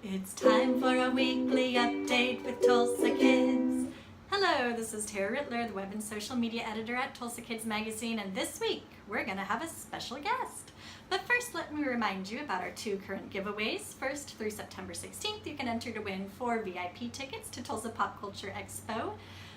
It's time for a weekly update with TulsaKids. Hello, this is Tara Rittler, the web and social media editor at TulsaKids magazine, and this week we're going to have a special guest. But first, let me remind you about our two current giveaways. First, through September 16th, you can enter to win 4 VIP tickets to Tulsa Pop Culture Expo.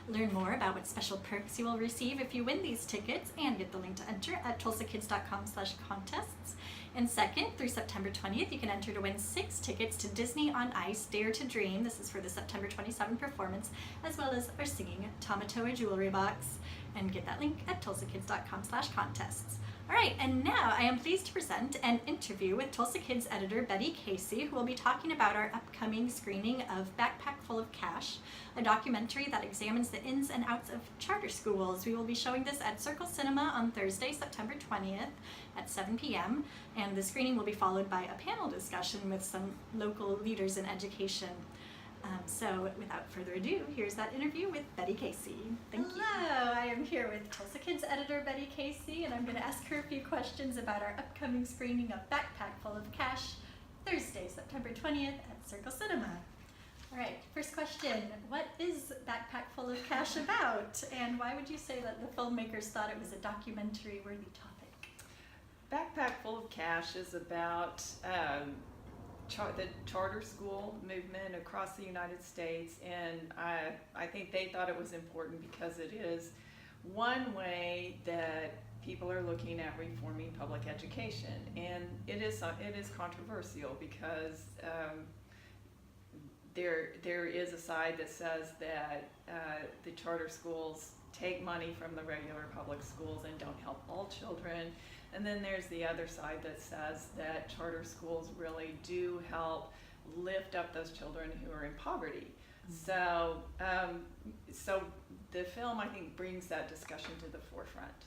Learn more about what special perks you will receive if you win these tickets and get the link to enter at tulsakids.com/contests. And second, through September 20th, you can enter to win 6 tickets to Disney on Ice Dare to Dream. This is for the September 27 performance, as well as our singing Tamatoa jewelry box. And get that link at tulsakids.com/contests. All right, and now I am pleased to present an interview with Tulsa Kids editor Betty Casey, who will be talking about our upcoming screening of Backpack Full of Cash, a documentary that examines the ins and outs of charter schools. We will be showing this at Circle Cinema on Thursday, September 20th at 7 p.m., and the screening will be followed by a panel discussion with some local leaders in education. So without further ado, here's that interview with Betty Casey. Thank you. Hello, I am here with Tulsa Kids editor Betty Casey, and I'm going to ask her a few questions about our upcoming screening of Backpack Full of Cash, Thursday, September 20th at Circle Cinema. All right, first question, what is Backpack Full of Cash about, and why would you say that the filmmakers thought it was a documentary-worthy topic? Backpack Full of Cash is about the charter school movement across the United States, and I think they thought it was important because it is one way that people are looking at reforming public education, and it is controversial because there is a side that says that the charter schools take money from the regular public schools and don't help all children. And then there's the other side that says that charter schools really do help lift up those children who are in poverty. So the film, I think, brings that discussion to the forefront.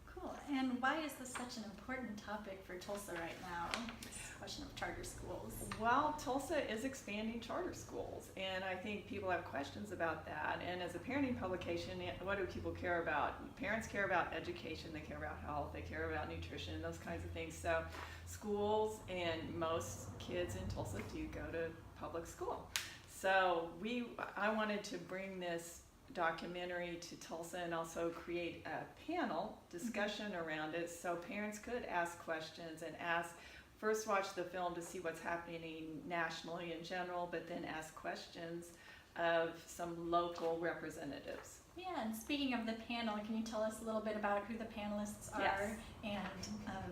Cool. And why is this such an important topic for Tulsa right now, this question of charter schools? Well, Tulsa is expanding charter schools, and I think people have questions about that. And as a parenting publication, what do people care about? Parents care about education, they care about health, they care about nutrition, those kinds of things. So schools and most kids in Tulsa do go to public school. So I wanted to bring this documentary to Tulsa and also create a panel discussion around it so parents could ask questions and first watch the film to see what's happening nationally in general, but then ask questions of some local representatives. Yeah, and speaking of the panel, can you tell us a little bit about who the panelists are? Yes. And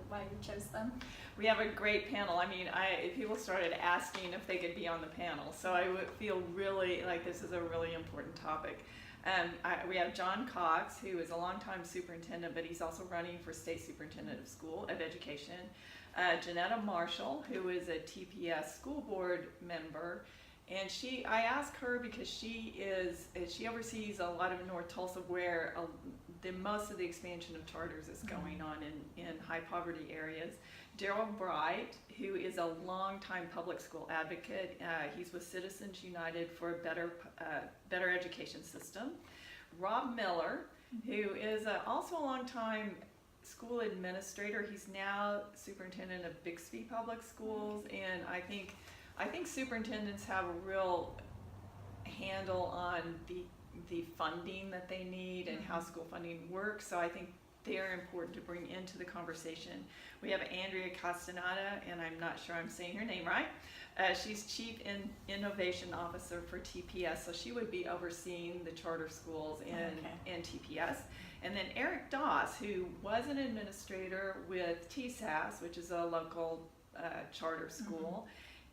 why you chose them? We have a great panel. I mean, people started asking if they could be on the panel, so I would feel really like this is a really important topic. We have John Cox, who is a longtime superintendent, but he's also running for state superintendent of education. Janetta Marshall, who is a TPS school board member, and I asked her because she oversees a lot of North Tulsa where most of the expansion of charters is going on in high poverty areas. Daryl Bright, who is a longtime public school advocate. He's with Citizens United for a better education system. Rob Miller, who is also a longtime school administrator. He's now superintendent of Bixby Public Schools, and I think superintendents have a real handle on the funding that they need and how school funding works. So I think they're important to bring into the conversation. We have Andrea Castaneda, and I'm not sure I'm saying her name right. She's Chief Innovation Officer for TPS, so she would be overseeing the charter schools in TPS. And then Eric Doss, who was an administrator with TSAS, which is a local charter school,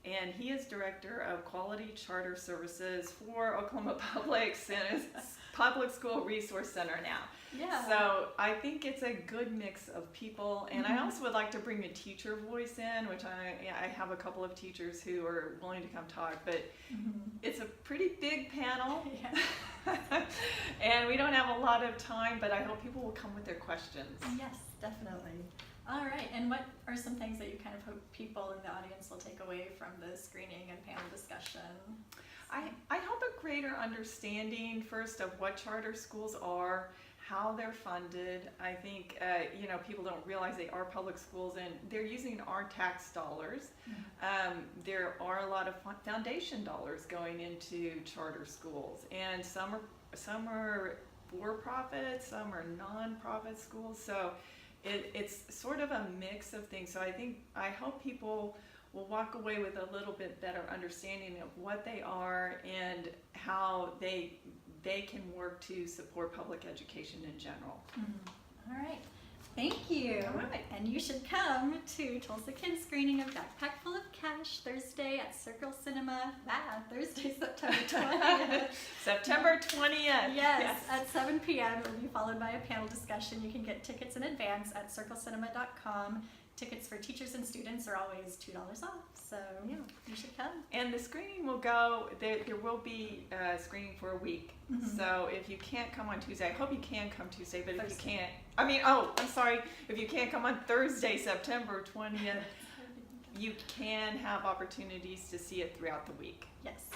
and he is Director of Quality Charter Services for Oklahoma Public School Resource Center now. Yeah. So I think it's a good mix of people, and I also would like to bring a teacher voice in, which I have a couple of teachers who are willing to come talk, but it's a pretty big panel. Yeah. And we don't have a lot of time, but I hope people will come with their questions. Yes, definitely. All right, and what are some things that you kind of hope people in the audience will take away from the screening and panel discussion? I hope a greater understanding first of what charter schools are, how they're funded. I think, people don't realize they are public schools and they're using our tax dollars. There are a lot of foundation dollars going into charter schools, and some are for-profit, some are non-profit schools. So it's sort of a mix of things. So I hope people will walk away with a little bit better understanding of what they are and how they can work to support public education in general. All right. Thank you. All right. And you should come to Tulsa Kids screening of Backpack Full of Cash Thursday at Circle Cinema. Thursday, September 20th. September 20th. Yes, at 7 p.m. It will be followed by a panel discussion. You can get tickets in advance at circlecinema.com. Tickets for teachers and students are always $2 off, so you should come. And the screening will go, there will be screening for a week. So if you can't come on Tuesday, I hope you can come Tuesday, but if you can't, if you can't come on Thursday, September 20th, you can have opportunities to see it throughout the week. Yes.